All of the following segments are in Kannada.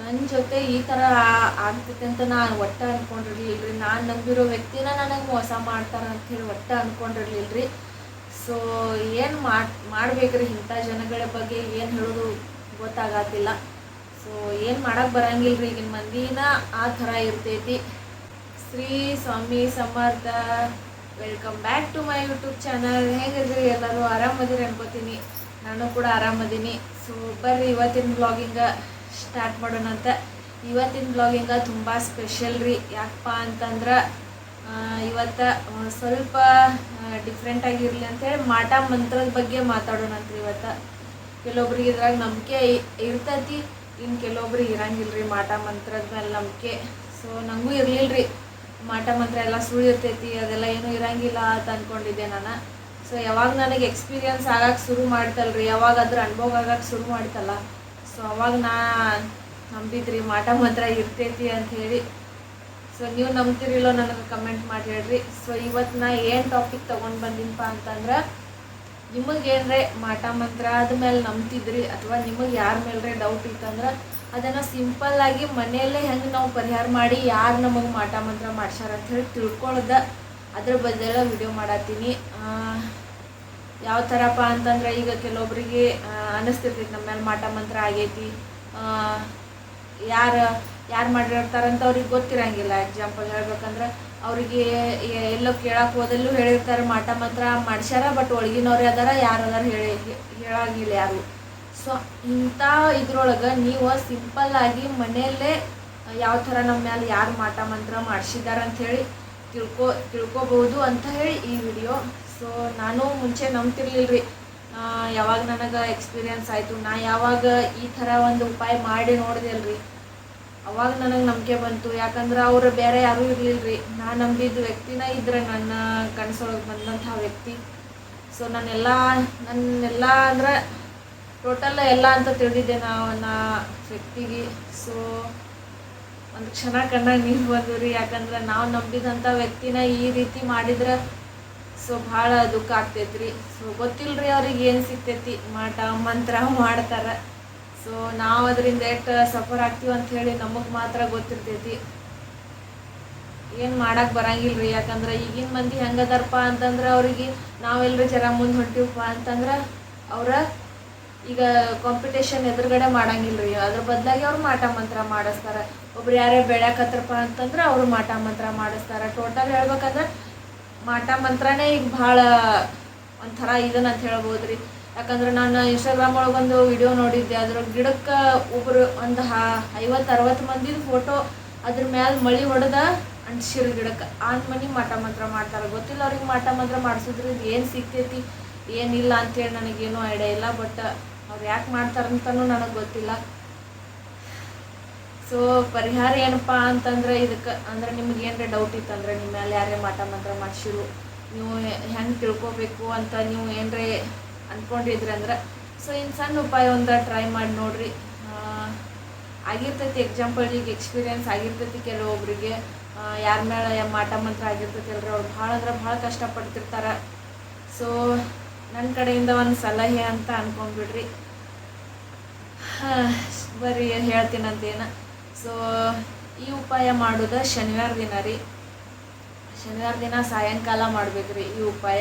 ನನ್ನ ಜೊತೆ ಈ ಥರ ಆಗ್ತೈತೆ ಅಂತ ನಾನು ಒಟ್ಟು ಅಂದ್ಕೊಂಡಿರ್ಲಿಲ್ಲ ರೀ. ನಾನು ನಂಬಿರೋ ವ್ಯಕ್ತಿನ ನನಗೆ ಮೋಸ ಮಾಡ್ತಾರೆ ಅಂಥೇಳಿ ಒಟ್ಟು ಅಂದ್ಕೊಂಡಿರ್ಲಿಲ್ಲ ರೀ. ಸೊ ಏನು ಮಾಡ್ಬೇಕ್ರಿ, ಇಂಥ ಜನಗಳ ಬಗ್ಗೆ ಏನು ಹೇಳೋದು ಗೊತ್ತಾಗತ್ತಿಲ್ಲ. ಸೊ ಏನು ಮಾಡೋಕ್ಕೆ ಬರಂಗಿಲ್ಲ ರೀ, ಈಗಿನ ಮಂದಿನ ಆ ಥರ ಇರ್ತೈತಿ. Shri Swami Samarth. Welcome back to my YouTube channel. ಹೇಗಿದ್ರಿ ಎಲ್ಲರೂ? ಆರಾಮದಿರಿ ಅನ್ಕೋತೀನಿ. ನಾನು ಕೂಡ ಆರಾಮದೀನಿ. ಸೊ ಬರ್ರಿ ಇವತ್ತಿನ ಬ್ಲಾಗಿಂಗ ಸ್ಟಾರ್ಟ್ ಮಾಡೋಣ ಅಂತ. ಇವತ್ತಿನ ಬ್ಲಾಗಿಂಗ ತುಂಬ ಸ್ಪೆಷಲ್ ರೀ. ಯಾಕಪ್ಪ ಅಂತಂದ್ರೆ ಇವತ್ತು ಸ್ವಲ್ಪ ಡಿಫ್ರೆಂಟಾಗಿರಲಿ ಅಂತೇಳಿ ಮಾಟ ಮಂತ್ರದ ಬಗ್ಗೆ ಮಾತಾಡೋಣ ಅಂತ. ಇವತ್ತು ಕೆಲವೊಬ್ರಿಗೆ ಇದ್ರಾಗ ನಂಬಿಕೆ ಇರ್ತೈತಿ, ಇನ್ನು ಕೆಲವೊಬ್ರಿಗೆ ಇರಂಗಿಲ್ಲ ರೀ ಮಾಟ ಮಂತ್ರದ ಮೇಲೆ ನಂಬಿಕೆ. ಸೊ ನನಗೂ ಇರಲಿಲ್ಲ ರೀ, ಮಾಟ ಮಂತ್ರ ಎಲ್ಲ ಸುಳ್ಳು ಇರ್ತೈತಿ, ಅದೆಲ್ಲ ಏನೂ ಇರಂಗಿಲ್ಲ ಅಂತ ಅಂದ್ಕೊಂಡಿದ್ದೆ ನಾನು. ಸೊ ಯಾವಾಗ ನನಗೆ ಎಕ್ಸ್ಪೀರಿಯನ್ಸ್ ಆಗಕ್ಕೆ ಶುರು ಮಾಡ್ತಲ್ರಿ, ಯಾವಾಗ ಅದ್ರ ಅನುಭವ ಆಗಕ್ಕೆ ಶುರು ಮಾಡ್ತಲ್ಲ, ಸೊ ಅವಾಗ ನಾ ನಂಬಿದ್ರಿ ಮಾಟ ಮಂತ್ರ ಇರ್ತೈತಿ ಅಂಥೇಳಿ. ಸೊ ನೀವು ನಂಬ್ತಿರಿಲ್ಲೋ ನನಗೆ ಕಮೆಂಟ್ ಮಾಡಿ ಹೇಳ್ರಿ. ಸೊ ಇವತ್ತು ನಾ ಏನು ಟಾಪಿಕ್ ತೊಗೊಂಡು ಬಂದಿನಪ್ಪ ಅಂತಂದ್ರೆ, ನಿಮಗೇನ್ರೆ ಮಾಟ ಮಂತ್ರ ಆದಮೇಲೆ ನಂಬ್ತಿದ್ರಿ ಅಥವಾ ನಿಮಗೆ ಯಾರ ಮೇಲ್ರೆ ಡೌಟ್ ಇತ್ತಂದ್ರೆ ಅದನ್ನು ಸಿಂಪಲ್ಲಾಗಿ ಮನೆಯಲ್ಲೇ ಹೆಂಗೆ ನಾವು ಪರಿಹಾರ ಮಾಡಿ ಯಾರು ನಮಗೆ ಮಾಟ ಮಂತ್ರ ಮಾಡ್ಸ್ಯಾರ ಅಂಥೇಳಿ ತಿಳ್ಕೊಳ್ಳೋದ ಅದ್ರ ಬಗ್ಗೆಲ್ಲ ವಿಡಿಯೋ ಮಾಡತ್ತೀನಿ. ಯಾವ ಥರಪ್ಪ ಅಂತಂದ್ರೆ, ಈಗ ಕೆಲವೊಬ್ರಿಗೆ ಅನ್ನಿಸ್ತಿರ್ತೈತಿ ನಮ್ಮ ಮೇಲೆ ಮಾಟ ಮಂತ್ರ ಆಗೈತಿ, ಯಾರು ಮಾಡಿರ್ತಾರಂತ ಅವ್ರಿಗೆ ಗೊತ್ತಿರಂಗಿಲ್ಲ. ಎಕ್ಸಾಂಪಲ್ ಹೇಳ್ಬೇಕಂದ್ರೆ, ಅವರಿಗೆ ಎಲ್ಲೋ ಕೇಳಕ್ಕೆ ಹೋದಲ್ಲೂ ಹೇಳಿರ್ತಾರೆ ಮಾಟ ಮಂತ್ರ ಮಾಡ್ಸ್ಯಾರ, ಬಟ್ ಒಳಗಿನವ್ರೆ ಅದಾರ, ಯಾರು ಅದಾರ ಹೇಳಾಗಿಲ್ಲ ಯಾರು. ಸೊ ಇಂಥ ಇದ್ರೊಳಗೆ ನೀವು ಸಿಂಪಲ್ಲಾಗಿ ಮನೆಯಲ್ಲೇ ಯಾವ ಥರ ನಮ್ಮ ಮೇಲೆ ಯಾರು ಮಾಟ ಮಂತ್ರ ಮಾಡಿಸಿದಾರ ಅಂಥೇಳಿ ತಿಳ್ಕೊಬೋದು ಅಂತ ಹೇಳಿ ಈ ವಿಡಿಯೋ. ಸೊ ನಾನು ಮುಂಚೆ ನಂಬ್ತಿರ್ಲಿಲ್ಲ ರೀ. ಯಾವಾಗ ನನಗೆ ಎಕ್ಸ್ಪೀರಿಯನ್ಸ್ ಆಯಿತು, ನಾ ಯಾವಾಗ ಈ ಥರ ಒಂದು ಉಪಾಯ ಮಾಡಿ ನೋಡಿದೆ ಅಲ್ರಿ, ಅವಾಗ ನನಗೆ ನಂಬಿಕೆ ಬಂತು. ಯಾಕಂದ್ರೆ ಅವರು ಬೇರೆ ಯಾರೂ ಇರಲಿಲ್ಲ ರೀ, ನಾನು ನಂಬಿದ ವ್ಯಕ್ತಿನ ಇದ್ರೆ ನನ್ನ ಕನಸೊಳಗೆ ಬಂದಂಥ ವ್ಯಕ್ತಿ. ಸೊ ನನ್ನೆಲ್ಲ ಅಂದ್ರೆ ಟೋಟಲ್ ಎಲ್ಲ ಅಂತ ತಿಳಿದಿದ್ದೆ ನಾ ವ್ಯಕ್ತಿಗೆ. ಸೊ ಒಂದು ಕ್ಷಣ ಕಣ್ಣಾಗ ನೀರು ಬಂದು ರೀ, ಯಾಕಂದ್ರೆ ನಾವು ನಂಬಿದಂಥ ವ್ಯಕ್ತಿನ ಈ ರೀತಿ ಮಾಡಿದ್ರೆ ಸೊ ಭಾಳ ದುಃಖ ಆಗ್ತೈತ್ರಿ. ಸೊ ಗೊತ್ತಿಲ್ಲ ರೀ ಅವ್ರಿಗೆ ಏನು ಸಿಗ್ತೈತಿ, ಮಾಟ ಮಂತ್ರ ಮಾಡ್ತಾರೆ. ಸೊ ನಾವು ಅದರಿಂದ ಎಷ್ಟು ಸಫರ್ ಆಗ್ತೀವಿ ಅಂಥೇಳಿ ನಮಗೆ ಮಾತ್ರ ಗೊತ್ತಿರ್ತೈತಿ. ಏನು ಮಾಡೋಕ್ಕೆ ಬರಂಗಿಲ್ಲ ರೀ. ಯಾಕಂದ್ರೆ ಈಗಿನ ಮಂದಿ ಹೆಂಗದಾರಪ್ಪ ಅಂತಂದ್ರೆ, ಅವ್ರಿಗೆ ನಾವೆಲ್ಲರೂ ಜರ ಮುಂದೆ ಹೊಂಟಿವಪ್ಪ ಅಂತಂದ್ರೆ ಅವ್ರ ಈಗ ಕಾಂಪಿಟೇಷನ್ ಎದುರುಗಡೆ ಮಾಡಂಗಿಲ್ಲ ರೀ, ಅದ್ರ ಬದಲಾಗಿ ಅವ್ರು ಮಾಟ ಮಂತ್ರ ಮಾಡಿಸ್ತಾರೆ. ಒಬ್ರು ಯಾರೇ ಬೆಳ್ಯಾಕತ್ರಪ್ಪ ಅಂತಂದ್ರೆ ಅವರು ಮಾಟ ಮಂತ್ರ ಮಾಡಿಸ್ತಾರೆ. ಟೋಟಲ್ ಹೇಳ್ಬೇಕಂದ್ರೆ ಮಾಟ ಮಂತ್ರನೇ ಈಗ ಭಾಳ ಒಂಥರ ಇದನ್ನ ಅಂತ ಹೇಳ್ಬೋದು ರೀ. ಯಾಕಂದ್ರೆ ನಾನು ಇನ್ಸ್ಟಾಗ್ರಾಮ್ ಒಳಗೊಂದು ವಿಡಿಯೋ ನೋಡಿದ್ದೆ, ಅದ್ರ ಗಿಡಕ್ಕೆ ಒಬ್ಬರು ಒಂದು 50-60 ಮಂದಿದ ಫೋಟೋ ಅದ್ರ ಮ್ಯಾಲೆ ಮಳೆ ಹೊಡೆದ ಅಂಟಿಸಿರೋ ಗಿಡಕ್ಕೆ ಮನೆ ಮಾಟ ಮಂತ್ರ ಮಾಡ್ತಾರೆ. ಗೊತ್ತಿಲ್ಲ ಅವ್ರಿಗೆ ಮಾಟ ಮಂತ್ರ ಮಾಡಿಸಿದ್ರಿಂದ ಏನು ಸಿಗ್ತೈತಿ ಏನಿಲ್ಲ ಅಂತೇಳಿ ನನಗೇನೂ ಐಡಿಯಾ ಇಲ್ಲ. ಬಟ್ ಅವ್ರು ಯಾಕೆ ಮಾಡ್ತಾರಂತನೂ ನನಗೆ ಗೊತ್ತಿಲ್ಲ. ಸೊ ಪರಿಹಾರ ಏನಪ್ಪ ಅಂತಂದ್ರೆ, ಇದಕ್ಕೆ ಅಂದ್ರೆ ನಿಮ್ಗೆ ಏನರೇ ಡೌಟ್ ಇತ್ತಂದ್ರೆ, ನಿಮ್ಮ ಮೇಲೆ ಯಾರೇ ಮಾಟ ಮಂತ್ರ ಮಾಡಿಸಿರು, ನೀವು ಹೆಂಗೆ ತಿಳ್ಕೊಬೇಕು ಅಂತ ನೀವು ಏನರೇ ಅಂದ್ಕೊಂಡಿದ್ರಿ ಅಂದ್ರೆ, ಸೊ ಇನ್ನು ಸಣ್ಣ ಉಪಾಯ ಒಂದು ಟ್ರೈ ಮಾಡಿ ನೋಡಿರಿ. ಆಗಿರ್ತೈತಿ, ಎಕ್ಸಾಂಪಲ್ ಈಗ ಎಕ್ಸ್ಪೀರಿಯನ್ಸ್ ಆಗಿರ್ತೈತಿ ಕೆಲವೊಬ್ಬರಿಗೆ, ಯಾರ ಮೇಲೆ ಮಾಟ ಮಂತ್ರ ಆಗಿರ್ತೈತಿ ಅಲ್ರಿ, ಅವ್ರು ಭಾಳ ಅಂದ್ರೆ ಭಾಳ ಕಷ್ಟಪಡ್ತಿರ್ತಾರೆ. ಸೊ ನನ್ನ ಕಡೆಯಿಂದ ಒಂದು ಸಲಹೆ ಅಂತ ಅಂದ್ಕೊಂಡ್ಬಿಡ್ರಿ. ಬರ್ರಿ ಹೇಳ್ತೀನಂತೇನು. ಸೊ ಈ ಉಪಾಯ ಮಾಡೋದು ಶನಿವಾರ ದಿನ ರೀ. ಶನಿವಾರ ದಿನ ಸಾಯಂಕಾಲ ಮಾಡ್ಬೇಕ್ರಿ ಈ ಉಪಾಯ.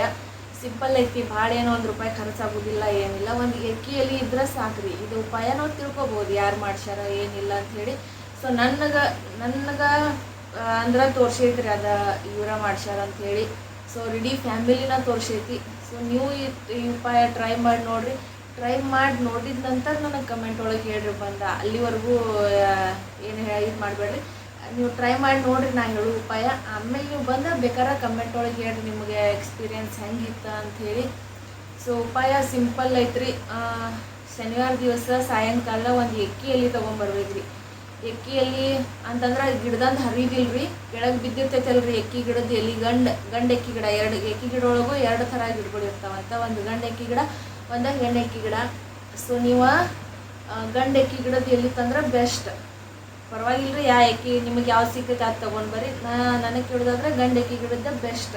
ಸಿಂಪಲ್ ಐತಿ, ಭಾಳ ಏನೋ ₹1 ಖರ್ಚಾಗೋದಿಲ್ಲ, ಏನಿಲ್ಲ. ಒಂದು ಎಕ್ಕಿಯಲ್ಲಿ ಇದ್ರೆ ಸಾಕ್ರಿ. ಇದು ಉಪಾಯ ನಾವು ತಿಳ್ಕೊಬೋದು ಯಾರು ಮಾಡ್ಸ್ಯಾರ ಏನಿಲ್ಲ ಅಂಥೇಳಿ. ಸೊ ನನಗೆ ಅಂದ್ರೆ ತೋರಿಸೈತ್ರಿ ಅದ ಇವರ ಮಾಡ್ಸ್ಯಾರ ಅಂಥೇಳಿ. ಸೊ ಇಡೀ ಫ್ಯಾಮಿಲಿನ ತೋರಿಸೈತಿ. ಸೊ ನೀವು ಈ ಉಪಾಯ ಟ್ರೈ ಮಾಡಿ ನೋಡಿರಿ. ಟ್ರೈ ಮಾಡಿ ನೋಡಿದ ನಂತರ ನನಗೆ ಕಮೆಂಟ್ ಒಳಗೆ ಹೇಳ್ರಿ ಬಂದ. ಅಲ್ಲಿವರೆಗೂ ಏನು ಇದು ಮಾಡಬೇಡ್ರಿ, ನೀವು ಟ್ರೈ ಮಾಡಿ ನೋಡಿರಿ ನಾ ಹೇಳೋ ಉಪಾಯ. ಆಮೇಲೆ ನೀವು ಬಂದ ಬೇಕಾದ್ರೆ ಕಮೆಂಟ್ ಒಳಗೆ ಹೇಳ್ರಿ ನಿಮಗೆ ಎಕ್ಸ್ಪೀರಿಯನ್ಸ್ ಹೆಂಗಿತ್ತು ಅಂಥೇಳಿ. ಸೊ ಉಪಾಯ ಸಿಂಪಲ್ ಐತ್ರಿ. ಶನಿವಾರ ದಿವಸ ಸಾಯಂಕಾಲ ಒಂದು ಎಕ್ಕಿಯಲ್ಲಿ ತೊಗೊಂಬರ್ಬೇಕ್ರಿ. ಎಕ್ಕಿಯಲ್ಲಿ ಅಂತಂದ್ರೆ ಗಿಡದಂದು ಹರಿದಿಲ್ರಿ, ಕೆಳಗೆ ಬಿದ್ದಿರ್ತೈತಲ್ರಿ ಎಕ್ಕಿ ಗಿಡದ ಎಲೆ. ಗಂಡು ಎಕ್ಕಿ ಗಿಡ, 2 ಎಕ್ಕಿ ಗಿಡ ಒಳಗೂ 2 ಥರ ಗಿಡಗಳು ಇರ್ತಾವಂತ. ಒಂದು ಗಂಡು ಎಕ್ಕಿ ಗಿಡ, ಒಂದು ಹೆಣ್ಣು ಎಕ್ಕಿ ಗಿಡ. ಸೊ ನೀವು ಗಂಡು ಎಕ್ಕಿ ಗಿಡದ ಎಲೆ ತಂದ್ರೆ ಬೆಸ್ಟ್. ಪರವಾಗಿಲ್ಲ ರೀ, ಯಾವ ಎಕ್ಕಿ ನಿಮಗೆ ಯಾವ್ದು ಸಿಗ್ತೈತೆ ಅದು ತೊಗೊಂಡು ಬರ್ರಿ. ನನಗೆ ಕೇಳೋದಾದ್ರೆ ಗಂಡು ಎಕ್ಕಿ ಗಿಡದ ಬೆಸ್ಟ್.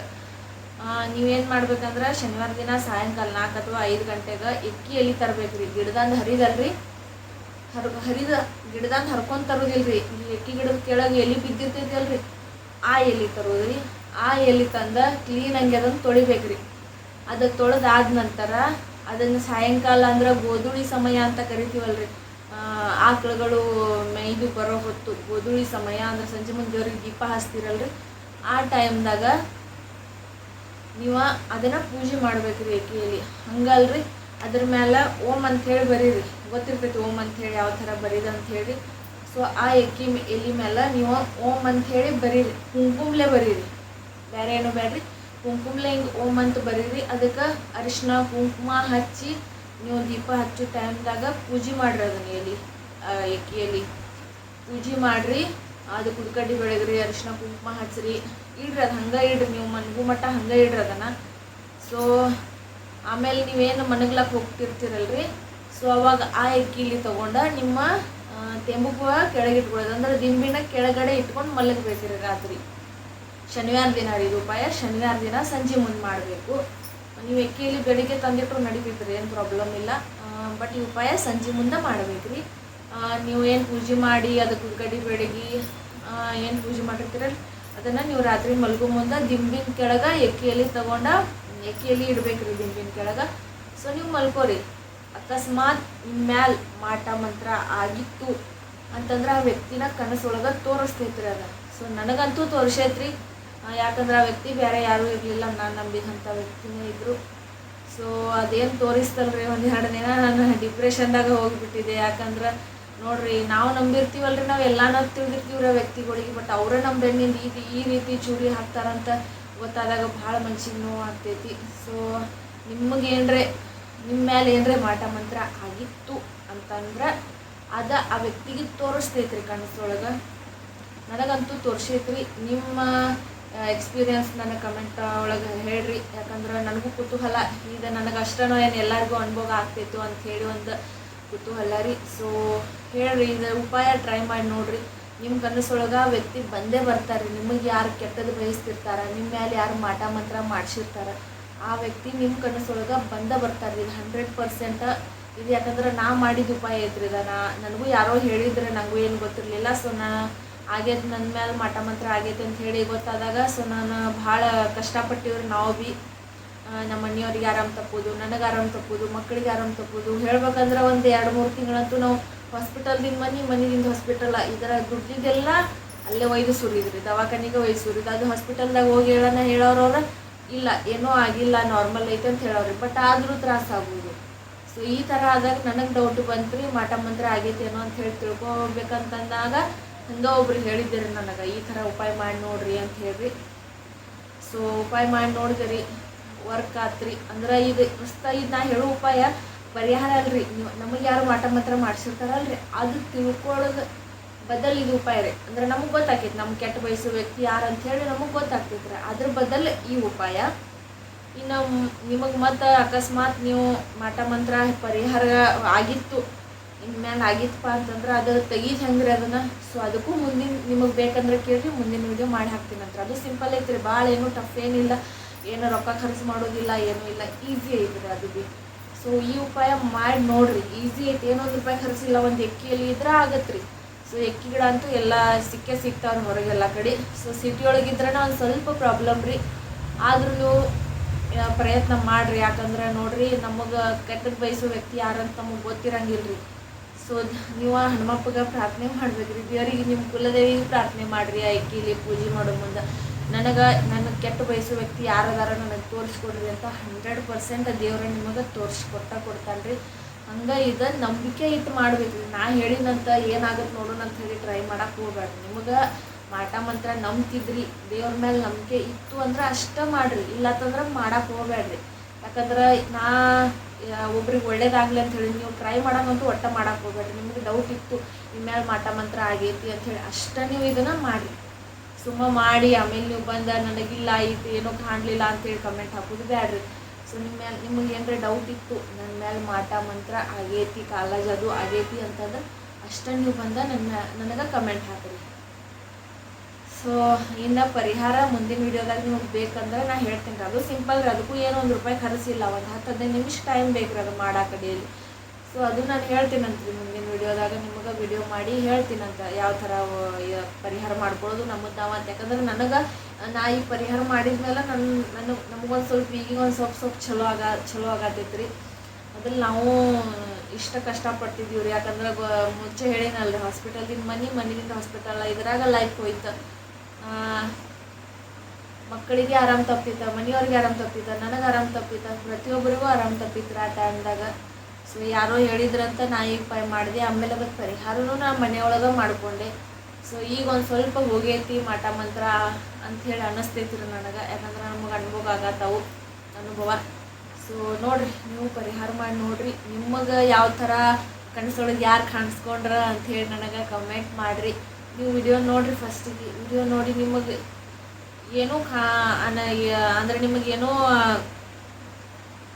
ನೀವೇನು ಮಾಡ್ಬೇಕಂದ್ರೆ, ಶನಿವಾರ ದಿನ ಸಾಯಂಕಾಲ 4 ಅಥವಾ 5 ಗಂಟೆಗೆ ಎಕ್ಕಿ ಎಲೆ ತರಬೇಕ್ರಿ. ಗಿಡದಂದು ಹರಿದಲ್ರಿ, ಹರಿದ ಗಿಡದಾಗ ಹರ್ಕೊಂಡು ತರೋದಿಲ್ರಿ. ಈ ಎಕ್ಕಿ ಗಿಡದ ಕೆಳಗೆ ಎಲೆ ಬಿದ್ದಿರ್ತೈತಿ ಆ ಎಲೆ ತರೋದ್ರಿ. ಆ ಎಲೆ ತಂದು ಕ್ಲೀನಾಗಿ ಅದನ್ನು ತೊಳಿಬೇಕ್ರಿ. ಅದು ತೊಳೆದಾದ ನಂತರ ಅದನ್ನು ಸಾಯಂಕಾಲ ಅಂದ್ರೆ ಗೋಧುಳಿ ಸಮಯ ಅಂತ ಕರಿತೀವಲ್ರಿ. ಆಕಳುಗಳು ಮೇಯ್ದು ಬರೋ ಹೊತ್ತು ಗೋಧುಳಿ ಸಮಯ ಅಂದ್ರೆ ಸಂಜೆ ಮುಂದೆ ದೇವ್ರಿಗೆ ದೀಪ ಹಚ್ತಿರಲ್ರಿ. ಆ ಟೈಮ್ದಾಗ ನೀವು ಅದನ್ನು ಪೂಜೆ ಮಾಡ್ಬೇಕ್ರಿ ಎಕ್ಕಿಯಲ್ಲಿ. ಹಂಗಲ್ರಿ ಅದ್ರ ಮೇಲೆ ಓಂ ಅಂಥೇಳಿ ಬರೀರಿ. ಗೊತ್ತಿರ್ತೈತಿ ಓಂ ಅಂಥೇಳಿ ಯಾವ ಥರ ಬರೀದು ಅಂಥೇಳಿ. ಸೊ ಆ ಎಕ್ಕಿ ಎಲೆ ಮೇಲೆ ನೀವು ಓಂ ಅಂಥೇಳಿ ಬರೀರಿ. ಕುಂಕುಮ್ಲೆ ಬರೀರಿ, ಬೇರೆ ಏನೂ ಬೇಡ್ರಿ. ಕುಂಕುಮ್ಲೆ ಹಿಂಗೆ ಓಂ ಅಂತ ಬರೀರಿ. ಅದಕ್ಕೆ ಅರಿಶಿನ ಕುಂಕುಮ ಹಚ್ಚಿ ನೀವು ದೀಪ ಹಚ್ಚೋ ಟೈಮ್ದಾಗ ಪೂಜೆ ಮಾಡ್ರಿ. ಅದನ್ನ ಎಕ್ಕಿಯಲ್ಲಿ ಪೂಜೆ ಮಾಡಿರಿ. ಅದು ಕುಡ್ಕಡ್ಡಿ ಬೆಳಗ್ರಿ, ಅರಿಶಿನ ಕುಂಕುಮ ಹಚ್ಚಿರಿ, ಇಡ್ರಿ. ಅದು ಹಂಗೆ ಇಡ್ರಿ, ನೀವು ಮನ್ಗು ಮಟ್ಟ ಹಂಗೆ ಇಡ್ರಿ ಅದನ್ನು. ಸೊ ಆಮೇಲೆ ನೀವೇನು ಮನಗ್ಲಕ್ಕೆ ಹೋಗ್ತಿರ್ತೀರಲ್ರಿ, ಸೊ ಅವಾಗ ಆ ಎಕ್ಕಿಲಿ ತೊಗೊಂಡು ನಿಮ್ಮ ತೆಂಬುವ ಕೆಳಗಿಟ್ಕೊಳ್ಳೋದು. ಅಂದ್ರೆ ದಿಂಬಿನ ಕೆಳಗಡೆ ಇಟ್ಕೊಂಡು ಮಲಗಬೇಕ್ರಿ ರಾತ್ರಿ. ಶನಿವಾರ ದಿನ ರೀ ಇದು ಉಪಾಯ. ಶನಿವಾರ ದಿನ ಸಂಜೆ ಮುಂದೆ ಮಾಡಬೇಕು. ನೀವು ಎಕ್ಕಿಯಲ್ಲಿ ಬೆಳಿಗ್ಗೆ ತಂದಿಟ್ರು ನಡಿತೈತ್ರಿ, ಏನು ಪ್ರಾಬ್ಲಮ್ ಇಲ್ಲ. ಬಟ್ ಈ ಉಪಾಯ ಸಂಜೆ ಮುಂದೆ ಮಾಡಬೇಕ್ರಿ. ನೀವು ಏನು ಪೂಜೆ ಮಾಡಿ ಅದಕ್ಕೆ ಉದ್ಗಡ್ಡಿ ಬೆಳಗಿ ಏನು ಪೂಜೆ ಮಾಡಿರ್ತೀರಲ್ಲ ಅದನ್ನು ನೀವು ರಾತ್ರಿ ಮಲಗೋ ಮುಂದೆ ದಿಂಬಿನ ಕೆಳಗೆ ಎಕ್ಕಿಯಲ್ಲಿ ಎಕ್ಕಿಯಲ್ಲಿ ಇಡಬೇಕ್ರಿ, ದಿಂಬಿನ ಕೆಳಗೆ. ಸೊ ನೀವು ಮಲ್ಕೋರಿ. ಅಕಸ್ಮಾತ್ ನಿಮ್ಮ ಮ್ಯಾಲೆ ಮಾಟ ಮಂತ್ರ ಆಗಿತ್ತು ಅಂತಂದ್ರೆ ಆ ವ್ಯಕ್ತಿನ ಕನಸೊಳಗೆ ತೋರಿಸ್ತೈತ್ರಿ ಅದು. ಸೊ ನನಗಂತೂ ತೋರಿಸೈತ್ರಿ. ಯಾಕಂದ್ರೆ ಆ ವ್ಯಕ್ತಿ ಬೇರೆ ಯಾರೂ ಇರಲಿಲ್ಲ, ನಾನು ನಂಬಿದಂಥ ವ್ಯಕ್ತಿನೇ ಇದ್ದರು. ಸೊ ಅದೇನು ತೋರಿಸ್ತಲ್ರಿ, ಒಂದೆರಡು ದಿನ ನಾನು ಡಿಪ್ರೆಷನ್ದಾಗ ಹೋಗಿಬಿಟ್ಟಿದ್ದೆ. ಯಾಕಂದ್ರೆ ನೋಡಿರಿ, ನಾವು ನಂಬಿರ್ತೀವಲ್ರಿ, ನಾವು ಎಲ್ಲನೂ ತಿಳಿದಿರ್ತೀವ್ರಿ ವ್ಯಕ್ತಿಗಳಿಗೆ. ಬಟ್ ಅವರೇ ನಮ್ಮ ಬೆನ್ನಿಂದ ಈ ರೀತಿ ಚೂರಿ ಹಾಕ್ತಾರಂತ ಗೊತ್ತಾದಾಗ ಭಾಳ ಮನ್ಸಿಗೆ ನೋವು ಆಗ್ತೈತಿ. ಸೊ ನಿಮಗೇನ್ರೆ ನಿಮ್ಮ ಮೇಲೆ ಏನರೇ ಮಾಟ ಮಂತ್ರ ಆಗಿತ್ತು ಅಂತಂದ್ರೆ ಅದು ಆ ವ್ಯಕ್ತಿಗೆ ತೋರಿಸ್ತೈತ್ರಿ ಕನಸೊಳಗೆ. ನನಗಂತೂ ತೋರಿಸೈತ್ರಿ. ನಿಮ್ಮ ಎಕ್ಸ್ಪೀರಿಯನ್ಸ್ ನನಗೆ ಕಮೆಂಟ್ ಒಳಗೆ ಹೇಳ್ರಿ. ಯಾಕಂದ್ರೆ ನನಗೂ ಕುತೂಹಲ ಇದು, ನನಗೆ ಅಷ್ಟನೋ ಏನು ಎಲ್ಲರಿಗೂ ಅನುಭವ ಆಗ್ತೈತು ಅಂಥೇಳಿ ಒಂದು ಕುತೂಹಲ ರೀ. ಸೊ ಹೇಳ್ರಿ, ಇದು ಉಪಾಯ ಟ್ರೈ ಮಾಡಿ ನೋಡಿರಿ. ನಿಮ್ಮ ಕನಸೊಳಗೆ ವ್ಯಕ್ತಿ ಬಂದೇ ಬರ್ತಾರೆ. ನಿಮಗೆ ಯಾರು ಕೆಟ್ಟದ್ದು ಬಯಸ್ತಿರ್ತಾರೆ, ನಿಮ್ಮ ಮೇಲೆ ಯಾರು ಮಾಟ ಮಂತ್ರ ಮಾಡಿಸಿರ್ತಾರೆ, ಆ ವ್ಯಕ್ತಿ ನಿಮ್ಮ ಕನಸೊಳಗೆ ಬರ್ತಾರೆ. ಇದು 100% ಇದು. ಯಾಕಂದ್ರೆ ನಾ ಮಾಡಿದ ಉಪಾಯ ಐತ್ರಿ ಇದು. ನನಗೂ ಯಾರೋ ಹೇಳಿದ್ರೆ, ನನಗೂ ಏನು ಗೊತ್ತಿರಲಿಲ್ಲ. ಸೊ ನಾನು ಆಗೈತೆ, ನನ್ನ ಮೇಲೆ ಮಾಟ ಮಂತ್ರ ಆಗೈತೆ ಅಂತ ಹೇಳಿ ಗೊತ್ತಾದಾಗ ಸೊ ನಾನು ಭಾಳ ಕಷ್ಟಪಟ್ಟಿವ್ರಿ. ನಾವು ಭೀ ನಮ್ಮ ಮನೆಯವ್ರಿಗೆ ಆರಾಮ್ ತಪ್ಪೋದು, ನನಗೆ ಆರಾಮ್ ತಪ್ಪೋದು, ಮಕ್ಕಳಿಗೆ ಆರಾಮ್ ತಪ್ಪೋದು. ಹೇಳ್ಬೇಕಂದ್ರೆ ಒಂದು 2-3 ತಿಂಗಳಂತೂ ನಾವು ಹಾಸ್ಪಿಟಲ್ದಿಂದ ಮನೆಯಿಂದ ಹಾಸ್ಪಿಟಲ್ ಇದರ ದುಡ್ಡಿದ್ದೆಲ್ಲ ಅಲ್ಲೇ ಒಯ್ದು ಸುರಿದ್ರಿ, ದವಾಖಾನೆಗೆ ಒಯ್ದು ಸುರಿದು. ಅದು ಹಾಸ್ಪಿಟಲ್ದಾಗ ಹೋಗಿ ಹೇಳೋರವ್ರ ಇಲ್ಲ ಏನೂ ಆಗಿಲ್ಲ, ನಾರ್ಮಲ್ ಐತೆ ಅಂತ ಹೇಳೋರಿ. ಬಟ್ ಆದರೂ ತ್ರಾಸ ಆಗೋದು. ಸೊ ಈ ಥರ ಆದಾಗ ನನಗೆ ಡೌಟ್ ಬಂತು ರೀ, ಮಾಟ ಮಂತ್ರ ಆಗೈತೇನೋ ಅಂತ ಹೇಳಿ ತಿಳ್ಕೊಬೇಕಂತಂದಾಗ ಹಂಗೆ ಒಬ್ರು ಹೇಳಿದ್ದೀರಿ ನನಗೆ, ಈ ಥರ ಉಪಾಯ ಮಾಡಿ ನೋಡ್ರಿ ಅಂತ ಹೇಳ್ರಿ. ಸೊ ಉಪಾಯ ಮಾಡಿ ನೋಡಿದ್ರಿ, ವರ್ಕ್ ಆತ್ರಿ. ಅಂದ್ರೆ ಇದು ನಾ ಹೇಳೋ ಉಪಾಯ ಪರಿಹಾರ ಅಲ್ರಿ. ನೀವು ನಮಗೆ ಯಾರು ಮಾಟ ಮಂತ್ರ ಮಾಡಿಸಿರ್ತಾರಲ್ರಿ, ಅದು ತಿಳ್ಕೊಳ್ಳೋದು ಬದಲು ಇದು ಉಪಾಯ ರೀ. ಅಂದ್ರೆ ನಮಗೆ ಗೊತ್ತಾಕೈತಿ ನಮ್ಮ ಕೆಟ್ಟ ಬಯಸೋ ವ್ಯಕ್ತಿ ಯಾರು ಅಂಥೇಳಿ ನಮಗೆ ಗೊತ್ತಾಗ್ತೈತ್ರಿ. ಅದ್ರ ಬದಲು ಈ ಉಪಾಯ. ಇನ್ನು ನಿಮಗೆ ಮತ್ತು ಅಕಸ್ಮಾತ್ ನೀವು ಮಾಟ ಮಂತ್ರ ಪರಿಹಾರ ಆಗಿತ್ತು, ಇನ್ಮೇಲೆ ಆಗಿತ್ತಪ್ಪ ಅಂತಂದ್ರೆ ಅದು ತೆಗೀದು ಹೆಂಗ್ರಿ ಅದನ್ನು. ಸೊ ಅದಕ್ಕೂ ಮುಂದಿನ ನಿಮಗೆ ಬೇಕಂದ್ರೆ ಕೇಳಿರಿ, ಮುಂದಿನ ವಿಡಿಯೋ ಮಾಡಿ ಹಾಕ್ತೀನಿ ಅಂತ. ಅದು ಸಿಂಪಲ್ ಐತ್ರಿ, ಭಾಳ ಏನೂ ಟಫ್ ಏನಿಲ್ಲ, ಏನು ರೊಕ್ಕ ಖರ್ಚು ಮಾಡೋದಿಲ್ಲ, ಏನೂ ಇಲ್ಲ, ಈಸಿ ಐತ್ರಿ ಅದು ಭೀ. ಸೊ ಈ ಉಪಾಯ ಮಾಡಿ ನೋಡಿರಿ, ಈಸಿ ಐತಿ. ಏನೋ ₹1 ಖರ್ಚಿಲ್ಲ, ಒಂದು ಎಕ್ಕಿಯಲ್ಲಿ ಇದ್ರೆ ಆಗತ್ತೆ ರೀ. ಸೊ ಎಕ್ಕಿ ಗಿಡ ಅಂತೂ ಎಲ್ಲ ಸಿಗ್ತಾವ್ರಿ ಹೊರಗೆಲ್ಲ ಕಡೆ. ಸೊ ಸಿಟಿ ಒಳಗಿದ್ರೆ ಒಂದು ಸ್ವಲ್ಪ ಪ್ರಾಬ್ಲಮ್ ರೀ. ಆದ್ರೂ ನೀವು ಪ್ರಯತ್ನ ಮಾಡಿರಿ. ಯಾಕಂದ್ರೆ ನೋಡಿರಿ, ನಮಗೆ ಕೆಟ್ಟದ್ದು ಬಯಸೋ ವ್ಯಕ್ತಿ ಯಾರಂತ ನಮಗೆ ಗೊತ್ತಿರಂಗಿಲ್ಲ ರೀ. ಸೊ ನೀವು ಹನುಮಪ್ಪಗೆ ಪ್ರಾರ್ಥನೆ ಮಾಡ್ಬೇಕ್ರಿ. ದೇವರಿಗೆ ನಿಮ್ಮ ಕುಲದೇವಿಗೆ ಪ್ರಾರ್ಥನೆ ಮಾಡಿರಿ. ಆ ಎಕ್ಕಿಲಿ ಪೂಜೆ ಮಾಡೋ ಮುಂದೆ ನನಗೆ ಕೆಟ್ಟ ಬಯಸೋ ವ್ಯಕ್ತಿ ಯಾರದಾರ ನನಗೆ ತೋರಿಸ್ಕೊಡ್ರಿ ಅಂತ 100% ದೇವ್ರ ನಿಮಗೆ ಕೊಡ್ತಾನೆ ರೀ. ಹಂಗೆ ಇದು ನಂಬಿಕೆ ಇಟ್ಟು ಮಾಡ್ಬೇಕ್ರಿ. ನಾ ಹೇಳಿದಂತ ಏನಾಗುತ್ತೆ ನೋಡೋಣ ಅಂತ ಹೇಳಿ ಟ್ರೈ ಮಾಡಕ್ಕೆ ಹೋಗ್ಬೇಡ್ರಿ. ನಿಮಗೆ ಮಾಟ ಮಂತ್ರ ನಂಬ್ತಿದ್ರಿ, ದೇವ್ರ ಮೇಲೆ ನಂಬಿಕೆ ಇತ್ತು ಅಂದ್ರೆ ಅಷ್ಟೇ ಮಾಡಿರಿ, ಇಲ್ಲತ್ತಂದ್ರೆ ಮಾಡಕ್ಕೆ ಹೋಗ್ಬೇಡ್ರಿ. ಯಾಕಂದ್ರೆ ಒಬ್ರಿಗೆ ಒಳ್ಳೇದಾಗಲಿ ಅಂತ ಹೇಳಿ ನೀವು ಟ್ರೈ ಮಾಡೋಕ್ಕಂತೂ ಒಟ್ಟು ಮಾಡಕ್ಕೆ ಹೋಗ್ಬೇಡ್ರಿ. ನಿಮಗೆ ಡೌಟ್ ಇತ್ತು ನಿಮ್ಮ ಮೇಲೆ ಮಾಟ ಮಂತ್ರ ಆಗೈತಿ ಅಂಥೇಳಿ ಅಷ್ಟೇ ನೀವು ಇದನ್ನು ಮಾಡಿರಿ. ಸುಮ್ಮ ಮಾಡಿ ಆಮೇಲೆ ನೀವು ಬಂದು ನನಗಿಲ್ಲ ಇದು ಏನೋ ಕಾಣಲಿಲ್ಲ ಅಂತೇಳಿ ಕಮೆಂಟ್ ಹಾಕೋದು ಬೇಡ್ರಿ. ಸೊ ನಿಮಗೆ ಏನರ ಡೌಟ್ ಇತ್ತು ನನ್ನ ಮೇಲೆ ಮಾಟ ಮಂತ್ರ ಆಗೈತಿ, ಕಾಲೇಜ್ ಅದು ಆಗೈತಿ ಅಂತಂದ್ರೆ ಅಷ್ಟೇ ನೀವು ಬಂದು ನನಗೆ ಕಮೆಂಟ್ ಹಾಕಿರಿ. ಸೊ ಇನ್ನು ಪರಿಹಾರ ಮುಂದಿನ ವೀಡಿಯೋದಾಗ ನಿಮಗೆ ಬೇಕಂದ್ರೆ ನಾನು ಹೇಳ್ತೀನಿ ರೀ. ಅದು ಸಿಂಪಲ್ ರೀ, ಅದಕ್ಕೂ ಏನೋ ₹1 ಖರ್ಚಿಲ್ಲ, ಒಂದು 10-15 ನಿಮಿಷ ಟೈಮ್ ಬೇಕು ರೀ ಅದು ಮಾಡೋ ಕಡೆಯಲ್ಲಿ. ಸೊ ಅದು ನಾನು ಹೇಳ್ತೀನಂತ್ರಿ ಮುಂದಿನ ವಿಡಿಯೋದಾಗ ನಿಮಗೆ ವಿಡಿಯೋ ಮಾಡಿ ಹೇಳ್ತೀನಂತ ಯಾವ ಥರ ಪರಿಹಾರ ಮಾಡ್ಕೊಳ್ಳೋದು ನಮ್ಮದು ನಾವು ಅಂತ. ಯಾಕಂದ್ರೆ ನನಗೆ ನಾ ಈ ಪರಿಹಾರ ಮಾಡಿದ್ಮೇಲೆ ನಮಗೊಂದು ಸ್ವಲ್ಪ ಈಗೀಗ ಒಂದು ಸ್ವಲ್ಪ ಚಲೋ ಆಗತ್ತೈತ್ರಿ. ಅದ್ರಲ್ಲಿ ನಾವು ಇಷ್ಟ ಕಷ್ಟಪಡ್ತಿದ್ದೀವಿ ರೀ. ಯಾಕಂದ್ರೆ ಮುಂಚೆ ಹೇಳಿನಲ್ರಿ, ಹಾಸ್ಪಿಟಲ್ದಿಂದ ಮನೆಯಿಂದ ಹಾಸ್ಪಿಟಲ್, ಇದ್ರಾಗ ಲೈಫ್ ಹೋಯ್ತು. ಮಕ್ಕಳಿಗೆ ಆರಾಮ್ ತಪ್ಪಿತ್ತ, ಮನೆಯವ್ರಿಗೆ ಆರಾಮ್ ತಪ್ಪಿತ್ತ, ನನಗೆ ಆರಾಮ್ ತಪ್ಪಿತ್ತ, ಪ್ರತಿಯೊಬ್ಬರಿಗೂ ಆರಾಮ್ ತಪ್ಪಿತ್ತು ಆ ಟೈಮ್ದಾಗ. ಸೊ ಯಾರೋ ಹೇಳಿದ್ರಂತ ನಾ ಈಗ ಮಾಡಿದೆ. ಆಮೇಲೆ ಅದಕ್ಕೆ ಪರಿಹಾರನೂ ನಾ ಮನೆಯೊಳಗೆ ಮಾಡಿಕೊಂಡೆ. ಸೊ ಈಗ ಒಂದು ಸ್ವಲ್ಪ ಹೋಗೈತಿ ಮಾಟ ಮಂತ್ರ ಅಂಥೇಳಿ ಅನ್ನಿಸ್ತೈತಿ ರೀ ನನಗೆ. ಯಾಕಂದ್ರೆ ನಮಗೆ ಅನುಭವ. ಸೊ ನೋಡಿರಿ, ನೀವು ಪರಿಹಾರ ಮಾಡಿ ನೋಡಿರಿ. ನಿಮಗೆ ಯಾವ ಥರ ಕನಸೊಳಗೆ ಯಾರು ಕಾಣಿಸ್ಕೊಂಡ್ರ ಅಂಥೇಳಿ ನನಗೆ ಕಮೆಂಟ್ ಮಾಡಿರಿ. ನೀವು ವಿಡಿಯೋ ನೋಡಿರಿ, ಫಸ್ಟಿಗೆ ವಿಡಿಯೋ ನೋಡಿ ನಿಮಗೆ ಏನೂ ಅಂದರೆ ನಿಮಗೇನೋ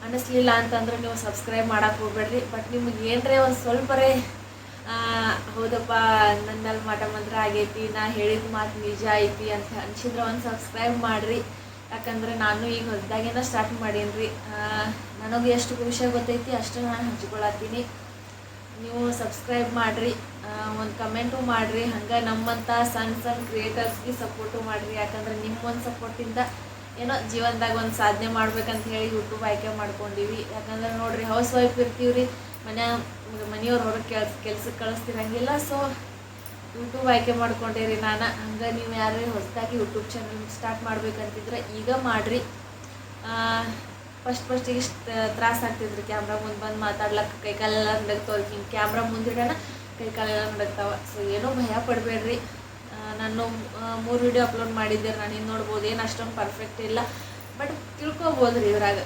ಅನ್ನಿಸ್ಲಿಲ್ಲ ಅಂತಂದ್ರೆ ನೀವು ಸಬ್ಸ್ಕ್ರೈಬ್ ಮಾಡೋಕೆ ಹೋಗ್ಬೇಡ್ರಿ. ಬಟ್ ನಿಮಗೆ ಏನರೇ ಒಂದು ಸ್ವಲ್ಪರೇ ಹೌದಪ್ಪ ನನ್ನ ಮೇಲೆ ಮಾಟ ಮಂತ್ರ ಆಗೈತಿ, ನಾ ಹೇಳಿದ ಮಾತು ನಿಜ ಐತಿ ಅಂತ ಅನ್ಸಿದ್ರೆ ಒಂದು ಸಬ್ಸ್ಕ್ರೈಬ್ ಮಾಡಿರಿ. ಯಾಕಂದ್ರೆ ನಾನು ಈಗ ಹೊಸದಾಗೇನ ಸ್ಟಾರ್ಟ್ ಮಾಡೀನಿ ರೀ. ನನಗೆ ಎಷ್ಟು ವಿಷಯ ಗೊತ್ತೈತಿ ಅಷ್ಟು ನಾನು ಹಂಚ್ಕೊಳತ್ತೀನಿ. ನೀವು ಸಬ್ಸ್ಕ್ರೈಬ್ ಮಾಡಿರಿ, ಒಂದು ಕಮೆಂಟು ಮಾಡಿರಿ. ಹಂಗೆ ನಮ್ಮಂಥ ಸಣ್ಣ ಕ್ರಿಯೇಟರ್ಸ್ಗೆ ಸಪೋರ್ಟು ಮಾಡಿರಿ. ಯಾಕಂದ್ರೆ ನಿಮ್ಮ ಒಂದು ಸಪೋರ್ಟಿಂದ ಏನೋ ಜೀವನದಾಗ ಒಂದು ಸಾಧನೆ ಮಾಡ್ಬೇಕಂತ ಹೇಳಿ ಯೂಟ್ಯೂಬ್ ಆಯ್ಕೆ ಮಾಡ್ಕೊಂಡಿವಿ. ಯಾಕಂದ್ರೆ ನೋಡಿರಿ, ಹೌಸ್ ವೈಫ್ ಇರ್ತೀವಿ ರೀ, ಮನೆಯವ್ರು ಹೊರಗೆ ಕೆಲ್ಸಕ್ಕೆ ಕಳಿಸ್ತಿರಂಗಿಲ್ಲ. ಸೊ ಯೂಟ್ಯೂಬ್ ಆಯ್ಕೆ ಮಾಡ್ಕೊಂಡೇರಿ ನಾನು. ಹಂಗೆ ನೀವು ಯಾರೇ ಹೊಸದಾಗಿ ಯೂಟ್ಯೂಬ್ ಚಾನಲ್ ಸ್ಟಾರ್ಟ್ ಮಾಡ್ಬೇಕಂತಿದ್ರೆ ಈಗ ಮಾಡಿರಿ. ಫಸ್ಟಿಗೆ ಇಷ್ಟು ತ್ರಾಸ ಆಗ್ತಿದ್ರಿ ಕ್ಯಾಮ್ರಾ ಮುಂದೆ ಬಂದು ಮಾತಾಡ್ಲಕ್ಕೆ, ಕೈಕಾಲೆಲ್ಲ ನಡಗ್ತಾವ್ರಿ. ಹಿಂಗೆ ಕ್ಯಾಮ್ರಾ ಮುಂದಿಡೋಣ ಕೈಕಾಲೆಲ್ಲ ನಡಗ್ತಾವ. ಸೊ ಏನೂ ಭಯ ಪಡಬೇಡ್ರಿ. ನಾನು 3 ವಿಡಿಯೋ ಅಪ್ಲೋಡ್ ಮಾಡಿದ್ದೆ, ನಾನು ಇನ್ನು ನೋಡ್ಬೋದು. ಏನು ಅಷ್ಟೊಂದು ಪರ್ಫೆಕ್ಟ್ ಇಲ್ಲ, ಬಟ್ ತಿಳ್ಕೊಬೋದು ರೀ ಇದ್ರಾಗ.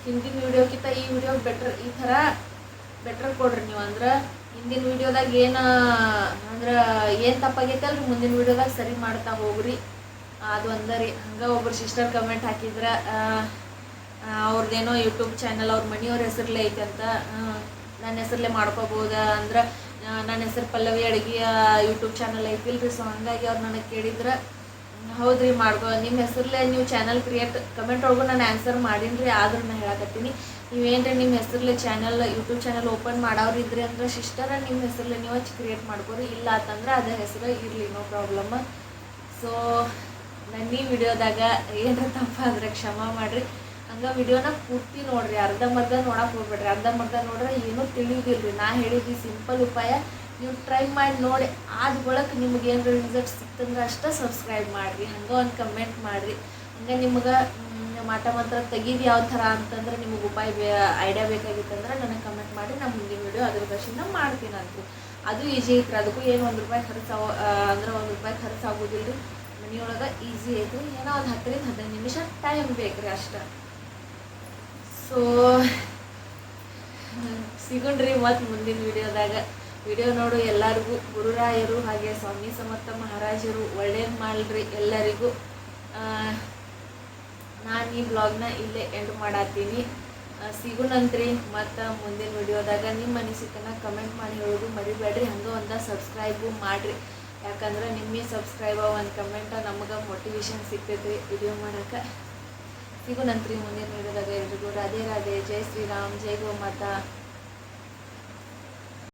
ಹಿಂದಿನ ವಿಡಿಯೋಕ್ಕಿಂತ ಈ ವಿಡಿಯೋ ಈ ಥರ ಬೆಟ್ರ್ ಕೊಡ್ರಿ ನೀವು. ಅಂದ್ರೆ ಹಿಂದಿನ ವಿಡಿಯೋದಾಗ ಏನು ತಪ್ಪಾಗೈತೆ ಅಲ್ರಿ, ಮುಂದಿನ ವಿಡಿಯೋದಾಗ ಸರಿ ಮಾಡ್ತಾ ಹೋಗ್ರಿ. ಅದು ಒಂದರಿ. ಹಂಗೆ ಒಬ್ಬರು ಸಿಸ್ಟರ್ ಕಮೆಂಟ್ ಹಾಕಿದ್ರೆ ಅವ್ರದ್ದೇನೋ ಯೂಟ್ಯೂಬ್ ಚಾನಲ್ ಅವ್ರ ಮನೆಯವ್ರ ಹೆಸರಲ್ಲೇ ಐತೆ ಅಂತ, ನನ್ನ ಹೆಸರಲ್ಲೇ ಮಾಡ್ಕೋಬೋದಾ ಅಂದ್ರೆ, ನನ್ನ ಹೆಸರು ಪಲ್ಲವಿ ಅಡುಗೆ ಯೂಟ್ಯೂಬ್ ಚಾನಲ್ ಐತಿಲ್ರಿ. ಸೊ ಹಂಗಾಗಿ ಅವ್ರು ನನಗೆ ಕೇಳಿದ್ರೆ ಹೌದ್ರಿ ನಿಮ್ಮ ಹೆಸರಲ್ಲೇ ನೀವು ಚಾನಲ್ ಕಮೆಂಟ್ ಒಳಗೂ ನಾನು ಆನ್ಸರ್ ಮಾಡೀನಿ ರೀ. ಆದ್ರೂ ನಾನು ಹೇಳಕತ್ತೀನಿ, ನೀವೇನ್ರಿ ನಿಮ್ಮ ಹೆಸರಲ್ಲೇ ಯೂಟ್ಯೂಬ್ ಚಾನಲ್ ಓಪನ್ ಮಾಡೋರಿದ್ರಿ ಅಂದ್ರೆ ಸಿಸ್ಟರ ನಿಮ್ಮ ಹೆಸರಲ್ಲೇ ನೀವು ಕ್ರಿಯೇಟ್ ಮಾಡ್ಕೊರಿ. ಇಲ್ಲ ಅಂತಂದ್ರೆ ಅದೇ ಹೆಸರು ಇರಲಿ, ನೋ ಪ್ರಾಬ್ಲಮ್. ಸೊ ನನ್ನ ಈ ವಿಡಿಯೋದಾಗ ಏನರ ತಪ್ಪಾದ್ರೆ ಕ್ಷಮಾ ಮಾಡಿರಿ. ಹಂಗೆ ವಿಡಿಯೋನ ಪೂರ್ತಿ ನೋಡಿರಿ, ಅರ್ಧಂಬರ್ಧ ನೋಡಕ್ಕೆ ಹೋಗ್ಬೇಡ್ರಿ. ಅರ್ಧಂಬರ್ಧ ನೋಡ್ರೆ ಏನೂ ತಿಳಿಯೋದಿಲ್ಲ ರೀ. ನಾ ಹೇಳಿದ್ದು ಸಿಂಪಲ್ ಉಪಾಯ ನೀವು ಟ್ರೈ ಮಾಡಿ ನೋಡಿ. ಆದ ಬಳಿಕ ನಿಮ್ಗೆ ಏನಾರ ರಿಸಲ್ಟ್ ಸಿಕ್ತಂದ್ರೆ ಅಷ್ಟೇ ಸಬ್ಸ್ಕ್ರೈಬ್ ಮಾಡಿರಿ. ಹಂಗೆ ಒಂದು ಕಮೆಂಟ್ ಮಾಡಿರಿ. ಹಂಗೆ ನಿಮ್ಗೆ ಮಾಟ ಮಂತ್ರ ತೆಗೀದು ಯಾವ ಥರ ಅಂತಂದ್ರೆ ನಿಮಗೆ ಐಡಿಯಾ ಬೇಕಾಗಿತ್ತಂದ್ರೆ ನನಗೆ ಕಮೆಂಟ್ ಮಾಡಿ. ನಾನು ಮುಂದಿನ ವಿಡಿಯೋ ಅದ್ರ ಬಗ್ಗೆನ ಮಾಡ್ತೀನಂತ. ಅದು ಈಜಿ ಐತ್ರಿ. ಅದಕ್ಕೂ ಏನು ₹1 ಖರ್ಚು ಆಗೋದಿಲ್ಲ ರೀ. ಮನೆಯೊಳಗೆ ಈಸಿ ಐತ್ರಿ. ಏನೋ ಒಂದು 10 ರಿಂದ 15 ನಿಮಿಷ ಟೈಮ್ ಬೇಕು ರೀ ಅಷ್ಟೇ. ಸೊ ಸಿಗೋಣ್ರಿ ಮತ್ತು ಮುಂದಿನ ವಿಡಿಯೋದಾಗ. ವಿಡಿಯೋ ನೋಡು ಎಲ್ಲರಿಗೂ ಗುರುರಾಯರು ಹಾಗೆ ಸ್ವಾಮಿ ಸಮರ್ಥ ಮಹಾರಾಜರು ಒಳ್ಳೇದು ಮಾಡ್ರಿ ಎಲ್ಲರಿಗೂ. ನಾನು ಈ ಬ್ಲಾಗ್ನ ಇಲ್ಲೇ ಎಂಡ್ ಮಾಡತ್ತೀನಿ. ಸಿಗೋಣಂತ್ರಿ ಮತ್ತು ಮುಂದಿನ ವಿಡಿಯೋದಾಗ. ನಿಮ್ಮ ಅನಿಸಿಕೆನ ಕಮೆಂಟ್ ಮಾಡಿ ಹೇಳೋದು ಮರಿಬೇಡ್ರಿ. ಹಂಗೆ ಒಂದು ಸಬ್ಸ್ಕ್ರೈಬು ಮಾಡಿರಿ. ಯಾಕಂದ್ರೆ ನಿಮ್ಮ ಸಬ್ಸ್ಕ್ರೈಬ ಒಂದು ಕಮೆಂಟ ನಮಗೆ ಮೋಟಿವೇಶನ್ ಸಿಗ್ತೈತಿ ವಿಡಿಯೋ ಮಾಡೋಕ್ಕೆ. ಸಿಗೋಣಂತ್ರಿ ಮುಂದಿನ ವಿಡಿಯೋದಾಗ. ಎಲ್ರಿಗೂ ರಾಧೆ ರಾಧೆ, ಜೈ ಶ್ರೀರಾಮ್, ಜೈ ಗೋಮಾತಾ.